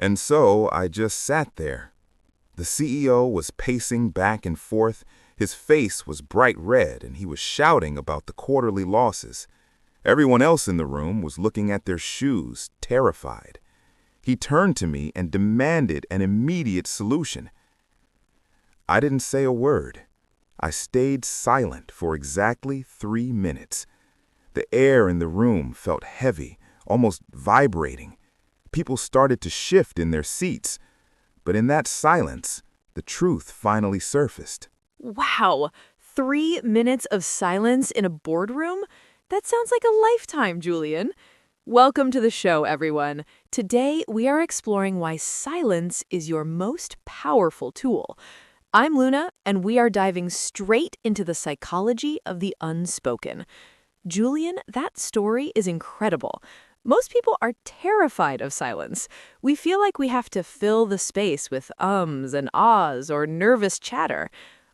And so I just sat there. The CEO was pacing back and forth. His face was bright red, and he was shouting about the quarterly losses. Everyone else in the room was looking at their shoes, terrified. He turned to me and demanded an immediate solution. I didn't say a word. I stayed silent for exactly 3 minutes. The air in the room felt heavy, almost vibrating. People started to shift in their seats. But in that silence, the truth finally surfaced. Wow, 3 minutes of silence in a boardroom? That sounds like a lifetime, Julian. Welcome to the show, everyone. Today, we are exploring why silence is your most powerful tool. I'm Luna, and we are diving straight into the psychology of the unspoken. Julian, that story is incredible. Most people are terrified of silence. We feel like we have to fill the space with ums and ahs or nervous chatter.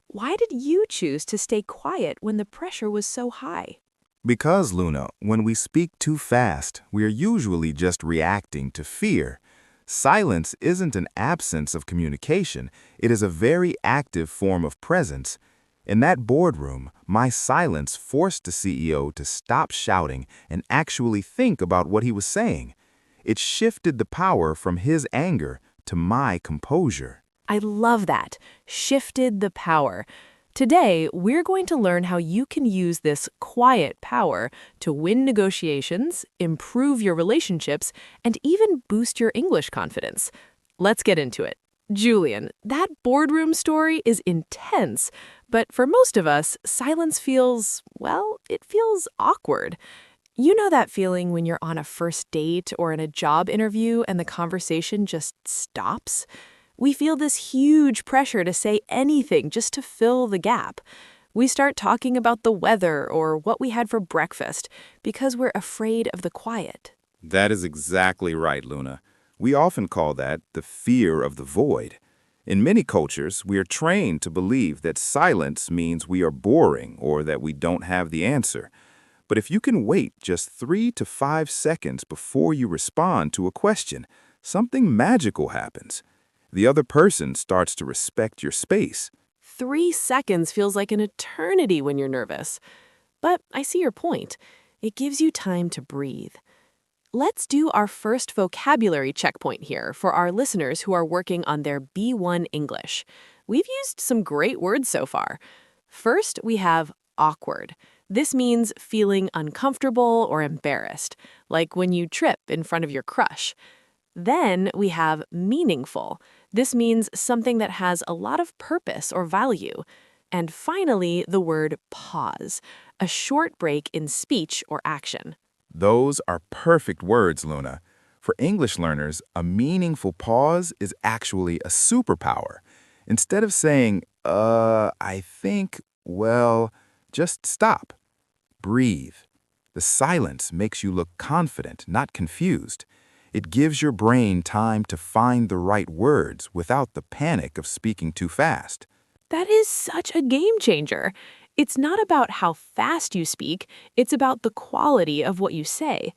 Why did you choose to stay quiet when the pressure was so high? Because, Luna, when we speak too fast, we are usually just reacting to fear. Silence isn't an absence of communication. It is a very active form of presence. In that boardroom, my silence forced the CEO to stop shouting and actually think about what he was saying. It shifted the power from his anger to my composure. I love that. Shifted the power. Today, we're going to learn how you can use this quiet power to win negotiations, improve your relationships, and even boost your English confidence. Let's get into it. Julian, that boardroom story is intense, but for most of us, silence feels, well, it feels awkward. You know that feeling when you're on a first date or in a job interview and the conversation just stops? We feel this huge pressure to say anything just to fill the gap. We start talking about the weather or what we had for breakfast because we're afraid of the quiet. That is exactly right, Luna. We often call that the fear of the void. In many cultures, we are trained to believe that silence means we are boring or that we don't have the answer. But if you can wait just 3 to 5 seconds before you respond to a question, something magical happens. The other person starts to respect your space. 3 seconds feels like an eternity when you're nervous. But I see your point. It gives you time to breathe. Let's do our first vocabulary checkpoint here for our listeners who are working on their B1 English. We've used some great words so far. First, we have awkward. This means feeling uncomfortable or embarrassed, like when you trip in front of your crush. Then we have meaningful. This means something that has a lot of purpose or value. And finally, the word pause, a short break in speech or action. Those are perfect words, Luna. For English learners, a meaningful pause is actually a superpower. Instead of saying, I think, well, just stop. Breathe. The silence makes you look confident, not confused. It gives your brain time to find the right words without the panic of speaking too fast. That is such a game changer. It's not about how fast you speak, it's about the quality of what you say.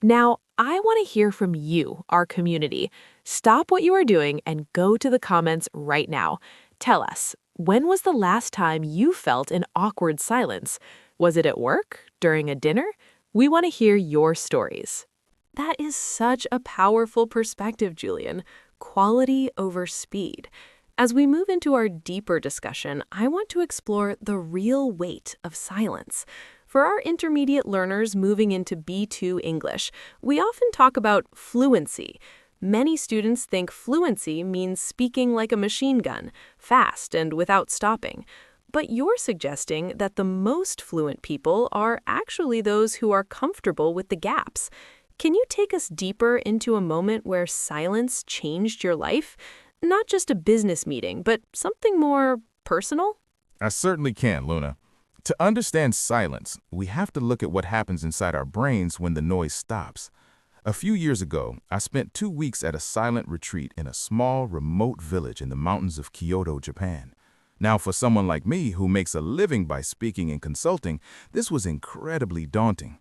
Now, I want to hear from you, our community. Stop what you are doing and go to the comments right now. Tell us, when was the last time you felt an awkward silence? Was it at work? During a dinner? We want to hear your stories. That is such a powerful perspective, Julian. Quality over speed. As we move into our deeper discussion, I want to explore the real weight of silence. For our intermediate learners moving into B2 English, we often talk about fluency. Many students think fluency means speaking like a machine gun, fast and without stopping. But you're suggesting that the most fluent people are actually those who are comfortable with the gaps. Can you take us deeper into a moment where silence changed your life? Not just a business meeting, but something more personal? I certainly can, Luna. To understand silence, we have to look at what happens inside our brains when the noise stops. A few years ago, I spent 2 weeks at a silent retreat in a small, remote village in the mountains of Kyoto, Japan. Now, for someone like me who makes a living by speaking and consulting, this was incredibly daunting.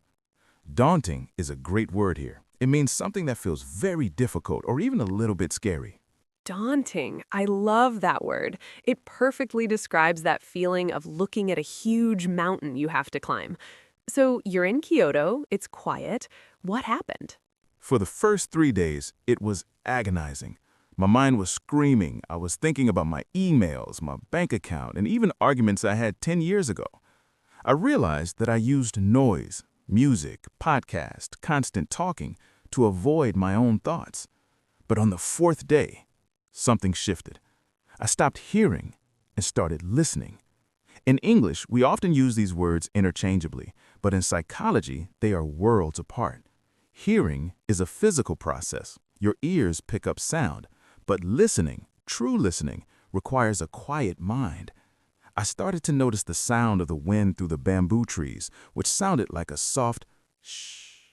Daunting is a great word here. It means something that feels very difficult or even a little bit scary. Daunting. I love that word. It perfectly describes that feeling of looking at a huge mountain you have to climb. So you're in Kyoto, it's quiet. What happened? For the first 3 days, it was agonizing. My mind was screaming. I was thinking about my emails, my bank account, and even arguments I had 10 years ago. I realized that I used noise, music, podcast, constant talking to avoid my own thoughts. But on the fourth day, something shifted. I stopped hearing and started listening. In English, we often use these words interchangeably, but in psychology, they are worlds apart. Hearing is a physical process. Your ears pick up sound, but listening, true listening, requires a quiet mind. I started to notice the sound of the wind through the bamboo trees, which sounded like a soft shh.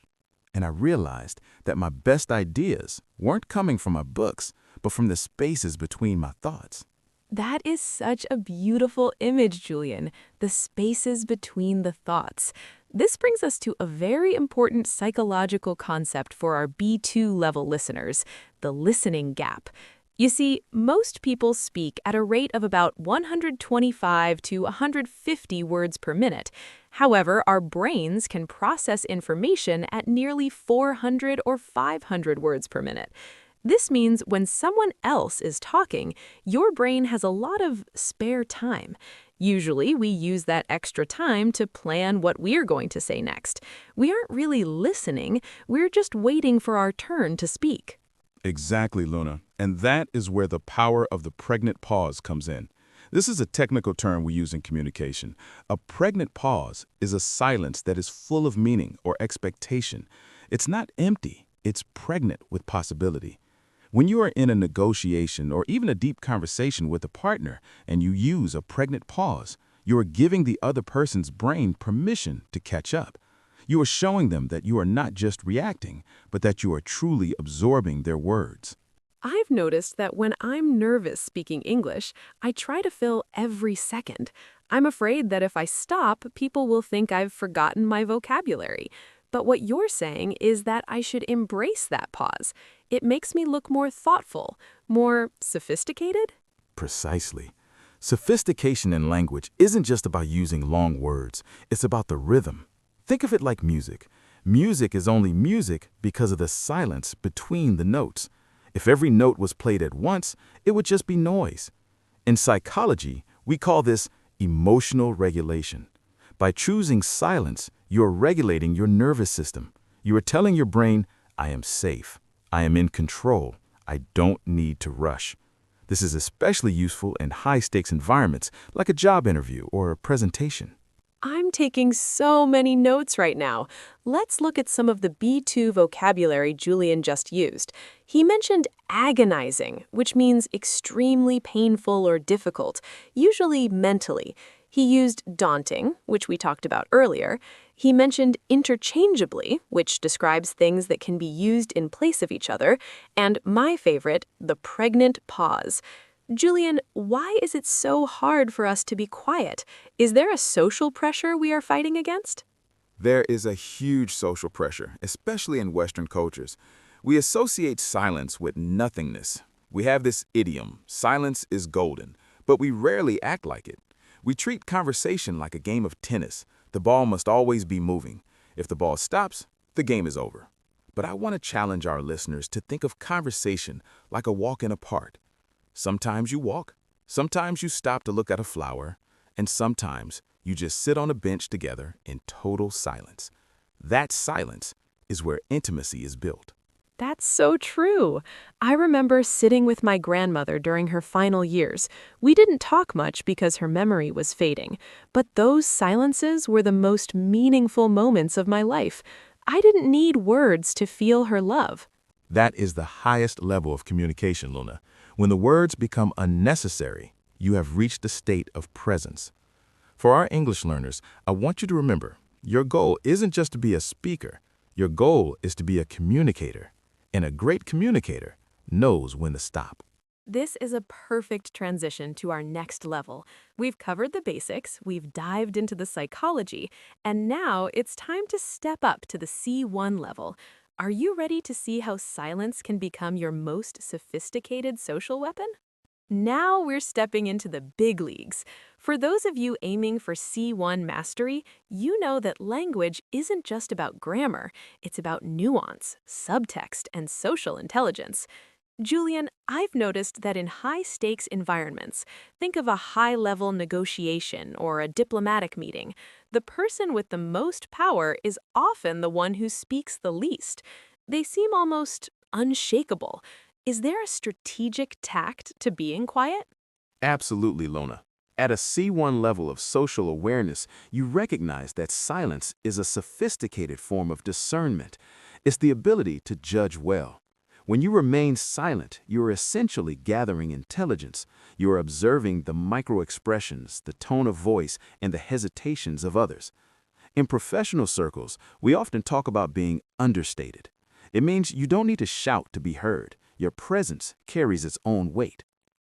And I realized that my best ideas weren't coming from my books, but from the spaces between my thoughts. That is such a beautiful image, Julian. The spaces between the thoughts. This brings us to a very important psychological concept for our B2 level listeners, the listening gap. You see, most people speak at a rate of about 125 to 150 words per minute. However, our brains can process information at nearly 400 or 500 words per minute. This means when someone else is talking, your brain has a lot of spare time. Usually, we use that extra time to plan what we're going to say next. We aren't really listening, we're just waiting for our turn to speak. Exactly, Luna. And that is where the power of the pregnant pause comes in. This is a technical term we use in communication. A pregnant pause is a silence that is full of meaning or expectation. It's not empty, it's pregnant with possibility. When you are in a negotiation or even a deep conversation with a partner and you use a pregnant pause, you are giving the other person's brain permission to catch up. You are showing them that you are not just reacting, but that you are truly absorbing their words. I've noticed that when I'm nervous speaking English, I try to fill every second. I'm afraid that if I stop, people will think I've forgotten my vocabulary. But what you're saying is that I should embrace that pause. It makes me look more thoughtful, more sophisticated. Precisely. Sophistication in language isn't just about using long words, it's about the rhythm. Think of it like music. Music is only music because of the silence between the notes. If every note was played at once, it would just be noise. In psychology, we call this emotional regulation. By choosing silence, you're regulating your nervous system. You are telling your brain, I am safe. I am in control. I don't need to rush. This is especially useful in high-stakes environments like a job interview or a presentation. I'm taking so many notes right now. Let's look at some of the B2 vocabulary Julian just used. He mentioned agonizing, which means extremely painful or difficult, usually mentally. He used daunting, which we talked about earlier. He mentioned interchangeably, which describes things that can be used in place of each other. And my favorite, the pregnant pause. Julian, why is it so hard for us to be quiet? Is there a social pressure we are fighting against? There is a huge social pressure, especially in Western cultures. We associate silence with nothingness. We have this idiom, silence is golden, but we rarely act like it. We treat conversation like a game of tennis. The ball must always be moving. If the ball stops, the game is over. But I want to challenge our listeners to think of conversation like a walk in a park. Sometimes you walk, sometimes you stop to look at a flower, and sometimes you just sit on a bench together in total silence. That silence is where intimacy is built. That's so true. I remember sitting with my grandmother during her final years. We didn't talk much because her memory was fading, but those silences were the most meaningful moments of my life. I didn't need words to feel her love. That is the highest level of communication, Luna. When the words become unnecessary, you have reached a state of presence. For our English learners, I want you to remember, your goal isn't just to be a speaker. Your goal is to be a communicator. And a great communicator knows when to stop. This is a perfect transition to our next level. We've covered the basics, we've dived into the psychology, and now it's time to step up to the C1 level. Are you ready to see how silence can become your most sophisticated social weapon? Now we're stepping into the big leagues. For those of you aiming for C1 mastery, you know that language isn't just about grammar, it's about nuance, subtext, and social intelligence. Julian, I've noticed that in high-stakes environments, think of a high-level negotiation or a diplomatic meeting, the person with the most power is often the one who speaks the least. They seem almost unshakable. Is there a strategic tact to being quiet? Absolutely, Lona. At a C1 level of social awareness, you recognize that silence is a sophisticated form of discernment. It's the ability to judge well. When you remain silent, you are essentially gathering intelligence. You are observing the micro-expressions, the tone of voice, and the hesitations of others. In professional circles, we often talk about being understated. It means you don't need to shout to be heard. Your presence carries its own weight.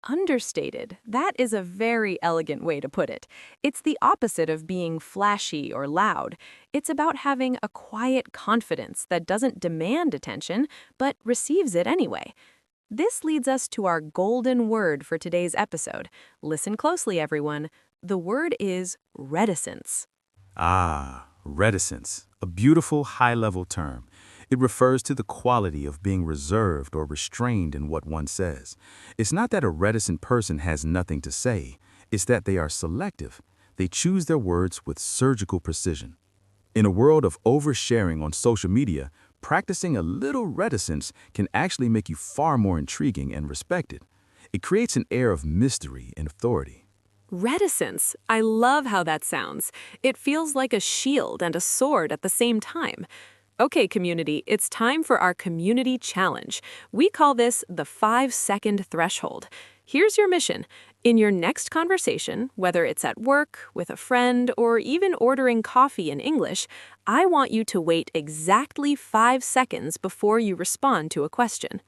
Understated. That is a very elegant way to put it. It's the opposite of being flashy or loud. It's about having a quiet confidence that doesn't demand attention, but receives it anyway. This leads us to our golden word for today's episode. Listen closely, everyone. The word is reticence. Ah, reticence, a beautiful high-level term. It refers to the quality of being reserved or restrained in what one says. It's not that a reticent person has nothing to say. It's that they are selective. They choose their words with surgical precision. In a world of oversharing on social media, practicing a little reticence can actually make you far more intriguing and respected. It creates an air of mystery and authority. Reticence. I love how that sounds. It feels like a shield and a sword at the same time. Okay, community, it's time for our community challenge. We call this the 5-second threshold. Here's your mission. In your next conversation, whether it's at work, with a friend, or even ordering coffee in English, I want you to wait exactly 5 seconds before you respond to a question.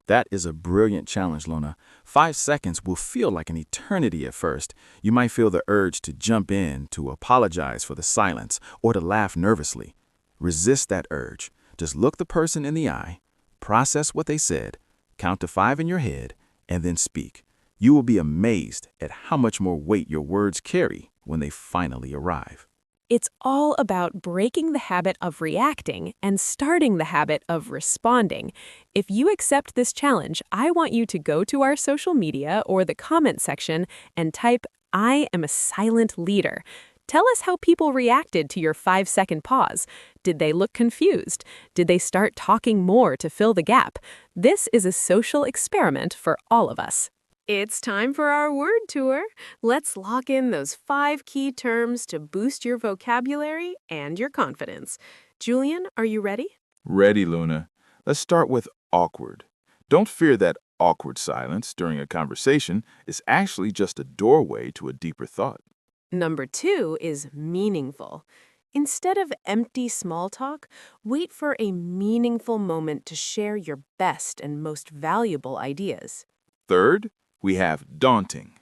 That is a brilliant challenge, Lona. 5 seconds will feel like an eternity at first. You might feel the urge to jump in, to apologize for the silence, or to laugh nervously. Resist that urge. Just look the person in the eye, process what they said, count to 5 in your head, and then speak. You will be amazed at how much more weight your words carry when they finally arrive. It's all about breaking the habit of reacting and starting the habit of responding. If you accept this challenge, I want you to go to our social media or the comment section and type, "I am a silent leader." Tell us how people reacted to your 5-second pause. Did they look confused? Did they start talking more to fill the gap? This is a social experiment for all of us. It's time for our word tour. Let's lock in those 5 key terms to boost your vocabulary and your confidence. Julian, are you ready? Ready, Luna. Let's start with awkward. Don't fear that awkward silence during a conversation is actually just a doorway to a deeper thought. Number 2 is meaningful. Instead of empty small talk, wait for a meaningful moment to share your best and most valuable ideas. Third, we have daunting.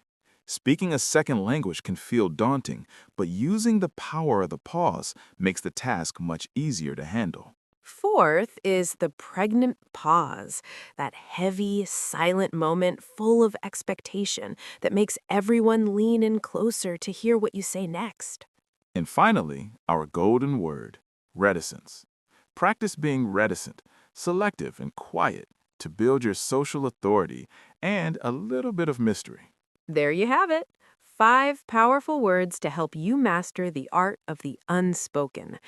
Speaking a second language can feel daunting, but using the power of the pause makes the task much easier to handle. Fourth is the pregnant pause, that heavy, silent moment full of expectation that makes everyone lean in closer to hear what you say next. And finally, our golden word, reticence. Practice being reticent, selective, and quiet to build your social authority and a little bit of mystery. There you have it. 5 powerful words to help you master the art of the unspoken.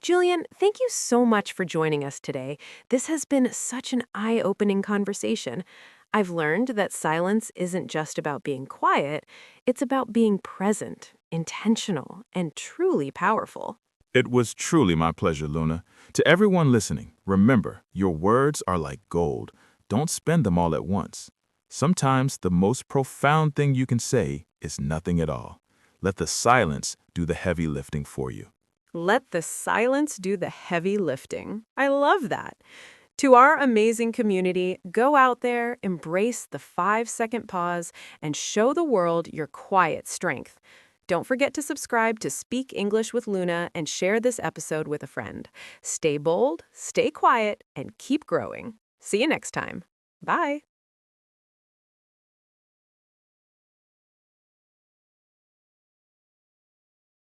Julian, thank you so much for joining us today. This has been such an eye-opening conversation. I've learned that silence isn't just about being quiet, it's about being present, intentional, and truly powerful. It was truly my pleasure, Luna. To everyone listening, remember, your words are like gold. Don't spend them all at once. Sometimes the most profound thing you can say is nothing at all. Let the silence do the heavy lifting for you. Let the silence do the heavy lifting. I love that. To our amazing community, go out there, embrace the 5-second pause, and show the world your quiet strength. Don't forget to subscribe to Speak English with Luna and share this episode with a friend. Stay bold, stay quiet, and keep growing. See you next time. Bye.